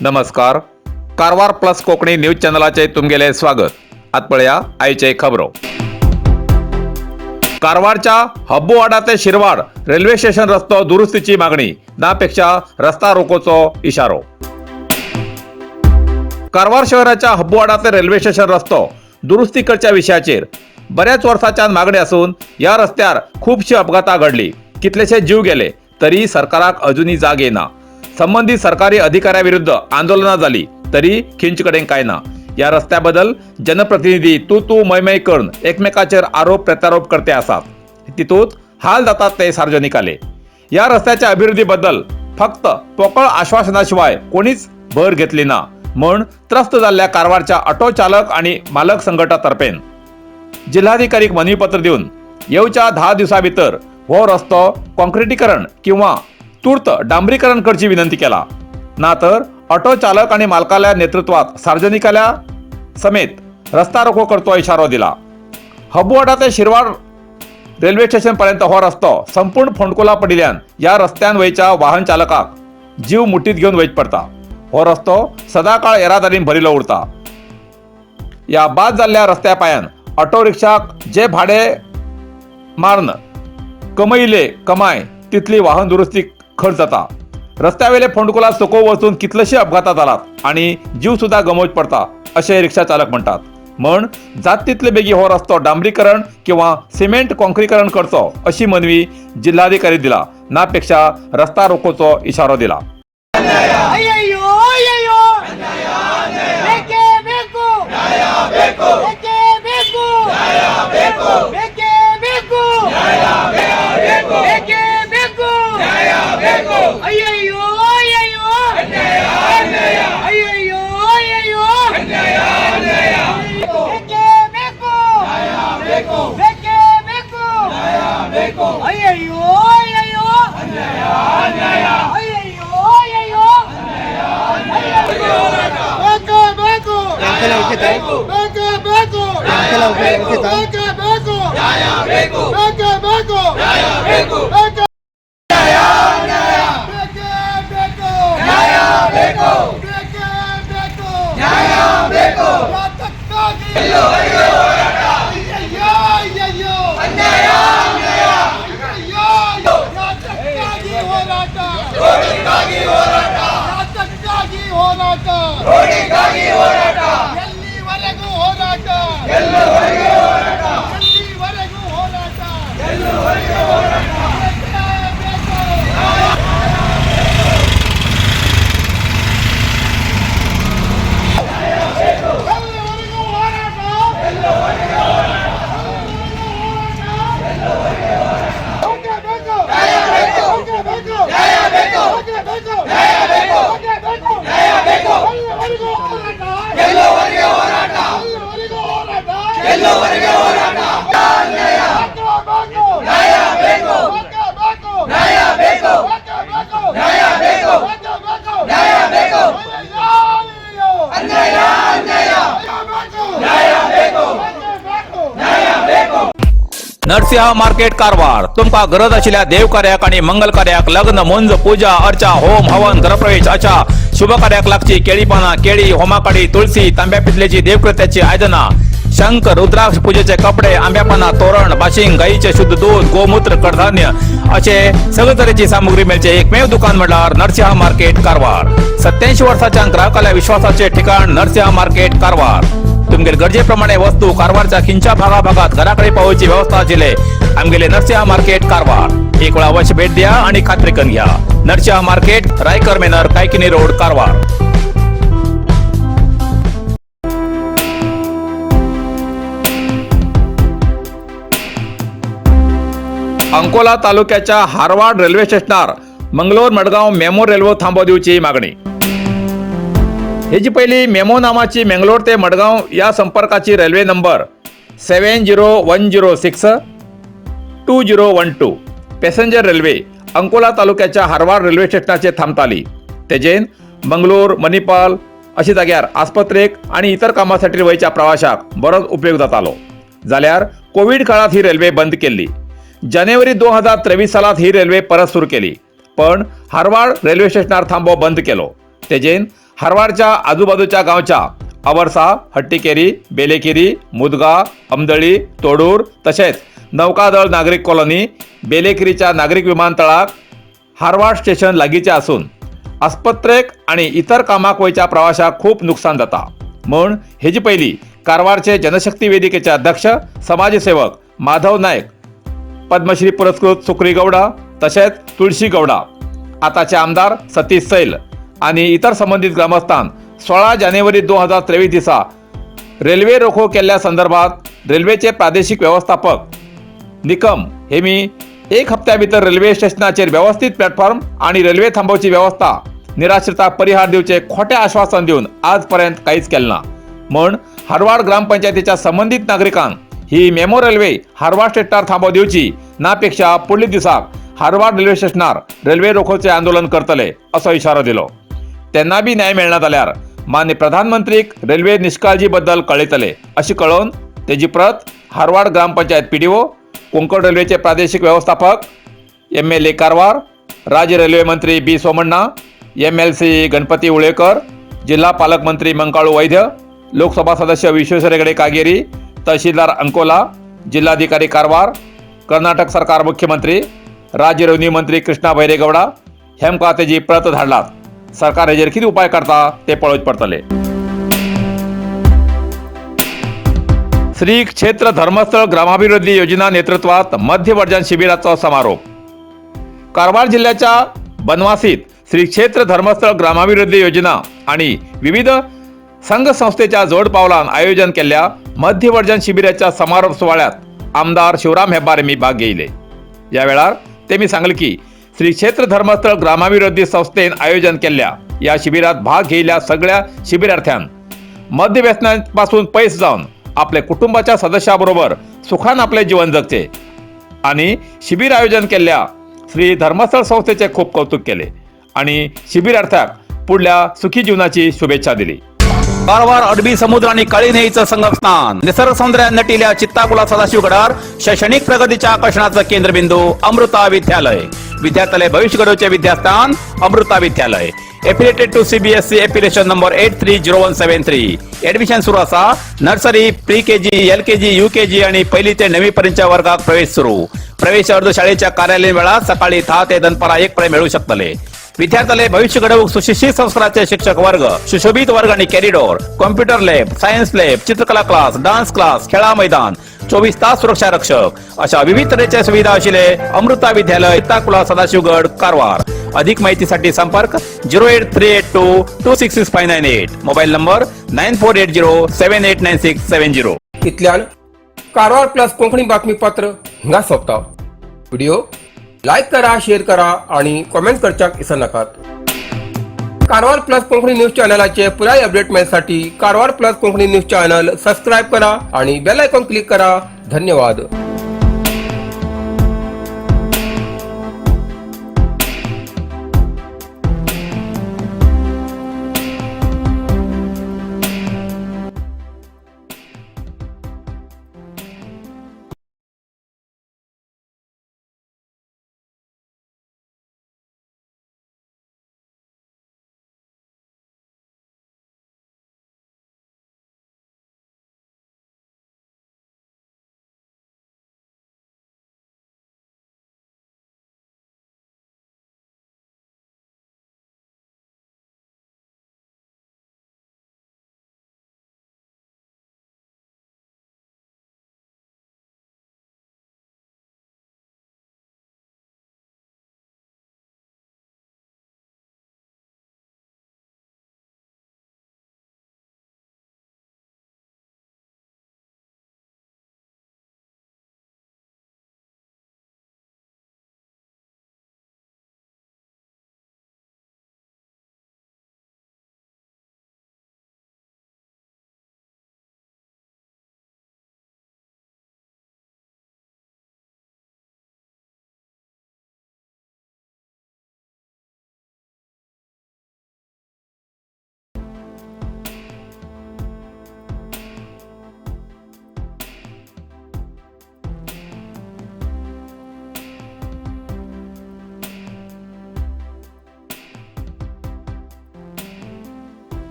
नमस्कार. Karwar plus Konkani news चॅनलाचे तुमगेले स्वागत. आत पळया आयचे खबरो. कारवारच्या हब्बुवाडा ते शिरवाड रेल्वे स्टेशन रस्तो दुरुस्तीची मागणी नापेक्षा रस्ता रोकोचो इशारो. कारवार शहराच्या हब्बुवाडा ते रेल्वे स्टेशन रस्तो दुरुस्ती करच्या विशयाचेर बऱ्याच वर्षांच्यान मागणी असून या रस्त्यार खूपशी अपघातां घडली, कितलेशे जीव गेले, तरी सरकाराक अजूनही जाग येना. संबंधित सरकारी अधिकाऱ्याविरुद्ध आंदोलना झाली तरी खिंच कडेन काय ना. या रस्त्याबद्दल जनप्रतिनिधी तू मैमै करून एकमेकाचेर आरोप प्रत्यारोप करते आसात. तितूंत हाल जातात ते सार्वजनिक आले. या रस्त्याच्या अभिवृद्धीबद्दल फक्त पोकळ आश्वासनाशिवाय कोणीच भर घेतली ना म्हण त्रस्त जाल्ल्या कारवारच्या ऑटो चालक आणि मालक संघटनातर्फेन जिल्हाधिकारीक मनवीपत्र देऊन येवच्या 10 दिवसां भितर हो रस्तो कॉन्क्रिटीकरण किंवा तूर्त डांबरीकरण करची विनंती केला. ना तर ऑटो चालक आणि मालकाल्या नेतृत्वात सार्वजनिकाल्या समेत रस्ता रोको करतो इशारो दिला. हब्बुवाडा ते शिरवाड रेल्वे स्टेशन पर्यंत हो रस्तो संपूर्ण फोंडकुला पडिल्ल्यान या रस्त्यान वयच्या वाहन चालकाक जीव मुठीत घेऊन वयच पडता. हो रस्तो सदाकाळ येरादारीन भरिल्लो उरता. या बाद जाल्ल्या रस्त्या पायान ऑटो रिक्षाक जे भाडे मारन कमयिल्ले कमाय तितली वाहन दुरुस्ती खर्च जाता. रस्त्यावेले फोंडकुला सकू वचून कितलेशे अपघातां जातात आणि जीव सुद्धा गमोवच पडता अशें रिक्षा चालक म्हणटात. म्हण जात तितले बेगी हो रस्तो डांबरीकरण किंवा सिमेंट कॉन्क्रीकरण करचो अशी मनवी जिल्हाधिकारी दिला. नापेक्षा रस्ता रोकोचो इशारो दिला. नरसिंह मार्केट कारवार तुमका गरज आशिल्ल्या देव कार्याक आणि मंगल कार्याक, लग्न, मुंज, पूजा, अर्चा, होम, हवन, घरप्रवेश अशा शुभ कार्याक लागची केळी पाना, केळी, होमाकाडी, तुळशी, तांब्या पितलेची देवकृत्याची आयदना, शंख, रुद्राक्ष पूजेचे कपडे, आंब्या पाना, तोरण, बाशिंग, गाईचे शुद्ध दूध, गोमूत्र, कडधान्य असे सगळे तरेची सामुग्री मेळचे एकमेव दुकान म्हणल्यार नरसिंह मार्केट कारवार. 87 वर्षांच्या ग्राहकाल्या विश्वासाचे ठिकाण नरसिंह मार्केट कारवार. तुमगेर गरजेप्रमाणे वस्तू कारवारच्या खिंच्या भागात घराकडे पावोवची व्यवस्था आशिल्ले आमगेले नरसिंह मार्केट कारवार. एक वेळ अवश्य भेट द्या आणि खात्री करून घ्या. Narasimha market, Raikar manor, Kaikini road, Karwar. Ankola तालुक्याच्या हारवाड रेल्वे स्टेशनार मंगलोर मडगांव मेमो रेल्वे थांबो दिवची मागणी. हेची पहिली मेमो नावाची मंगलोर ते मडगांव या संपर्काची railway number 70106 2012 passenger railway Ankola तालुक्याच्या हारवाड रेल्वे स्टेशनाचेर थांबताली. तेजेन मंगलोर, मणिपाल अशा जाग्यार आस्पत्रेक आणि इतर कामासाठी वयच्या प्रवाशाक बरोच उपयोग जातालो. जाल्यार कोविड काळात ही रेल्वे बंद केली. जानेवारी 2023 सालात ही रेल्वे परत सुरू केली, पण हारवाड रेल्वे स्टेशनार थांबो बंद केलो. तेजेन हारवारच्या आजूबाजूच्या गावच्या अवर्सा, हट्टीकेरी, बेलेकेरी, मुदगा, अमदळी, तोडूर तसेच नौकादळ नागरिक कॉलनी, बेलेकेरीच्या नागरिक विमानतळाक हारवार स्टेशन लागीचे असून आस्पत्रेक आणि इतर कामाक वयच्या प्रवाशाक खूप नुकसान जाता. म्हण हेजी पयली कारवारचे जनशक्ती वेदिकेचे अध्यक्ष समाजसेवक माधव नायक, पद्मश्री पुरस्कृत सुक्री गौडा तसेच तुळशी गौडा, आताचे आमदार सतीश सैल आणि इतर संबंधित ग्रामस्थांन 16 जानेवारी 2023 दिसा रेल्वे रोखो केल्ल्या संदर्भात रेल्वेचे प्रादेशिक व्यवस्थापक निकम हेमी 1 हप्त्या भितर रेल्वे स्टेशनाचेर व्यवस्थित प्लॅटफॉर्म आणि रेल्वे थांबोवची व्यवस्था निराश्रितांक परिहार दिवचे खोटे आश्वासन दिवन आजपर्यंत काहीच केले ना. म्हण हारवार ग्रामपंचायतीच्या संबंधित नागरिकांक ही मेमो रेल्वे हारवार स्टेशनार थांबो दिवची नापेक्षा पुढल्या दिसाक हारवार रेल्वे स्टेशनार रेल्वे रोखोचे आंदोलन करतले असो इशारो दिलो. त्यांना बी न्याय मेळना जाल्यार मान्य प्रधानमंत्रीक रेल्वे निष्काळजी बद्दल कळयतले अशी कळोवन तेजी प्रत हारवार ग्रामपंचायत पीडीओ, कोंकण रेल्वेचे प्रादेशिक व्यवस्थापक, MLA कारवार, राज्य रेल्वे मंत्री बी सोमण्णा, MLC गणपती उळेकर, जिल्हा पालकमंत्री मंकाळू वैद्य, लोकसभा सदस्य विश्वेश्वर हेगडे कागेरी, तहसीलदार अंकोला, जिल्हाधिकारी कारवार, कर्नाटक सरकार मुख्यमंत्री, राज्य रेव्हन्यू मंत्री कृष्णा भैरेगौडा हेमका तेजी प्रत धाडलात. सरकार हेजेर कितें उपाय करता ते पळोवचे पडटले. श्री क्षेत्र धर्मस्थळ ग्रामाभिवृद्धी योजना नेतृत्वात मध्यवर्जन शिबिराचा समारोप. कारवार जिल्ह्याच्या बनवासीत श्री क्षेत्र धर्मस्थळ ग्रामाभिवृद्धी योजना आणि विविध संघ संस्थेच्या जोड पावलान आयोजन केल्ल्या मध्यवर्जन शिबिराच्या समारोप सोहळ्यात आमदार शिवराम हेब्बार यांनी भाग घेतले. या वेळार तेमी सांगले की श्री क्षेत्र धर्मस्थळ ग्रामाभिवृद्धी संस्थेन आयोजन केल्ल्या या शिबिरात भाग घेतलेल्या सगळ्या शिबिरार्थ्यांन मद्य व्यसनापासून पयस जावन आपल्या कुटुंबाच्या सदस्यांबरोबर सुखान आपले जीवन जगचे आणि शिबिर आयोजन केल्ल्या श्री धर्मस्थळ संस्थेचे खूप कौतुक केले आणि शिबिरार्थ्याक पुढल्या सुखी जीवनाची शुभेच्छा दिली. कारवार अरबी समुद्र आणि काळी नदीचं संगमस्थान, निसर्ग सौंदर्यात नटिल्या चित्ताकुला सदाशिवगडार शैक्षणिक प्रगतीच्या आकर्षणाचं केंद्रबिंदू अमृता विद्यालय. विद्यार्थ्यालय भविष्य घडवचे विद्यास्थान Amrita Vidyalaya. Affiliated to CBSE affiliation number 830173. Admission सुरू असा. Nursery, pre KG, LKG, UKG आणि पहिली ते 9वी पर्यंतच्या वर्गात प्रवेश सुरू. प्रवेश अर्ज शाळेच्या कार्यालयीन वेळा सकाळी 10 ते दनपारा 1 पर्यंत मिळू शकतले. विद्यार्थ्यालय भविष्य घडवूक सुशिक्षित संस्काराचे शिक्षक वर्ग, सुशोभित वर्ग आणि corridor, computer lab, science lab, चित्रकला क्लास, डान्स क्लास, खेळा मैदान, 24 तास सुरक्षा रक्षक अशा विविध तऱ्हेच्या सुविधा असलेले अमृता विद्यालय, चित्ताकुला, सदाशिवगड, कारवार. अधिक माहितीसाठी संपर्क 08382266598. Mobile number 9480789670. इतल्यान कारवार प्लस कोंकणी बातमीपत्र हिंगा सोंपता. व्हिडिओ लाईक करा, शेअर करा आणि कमेंट करच्याक विसरू नकात. कारवार प्लस कोंकणी न्यूज चॅनलाचे पुराय अपडेट मिळण्यासाठी Karwar plus Konkani news channel subscribe करा आणि बेल आयकॉन क्लिक करा. धन्यवाद.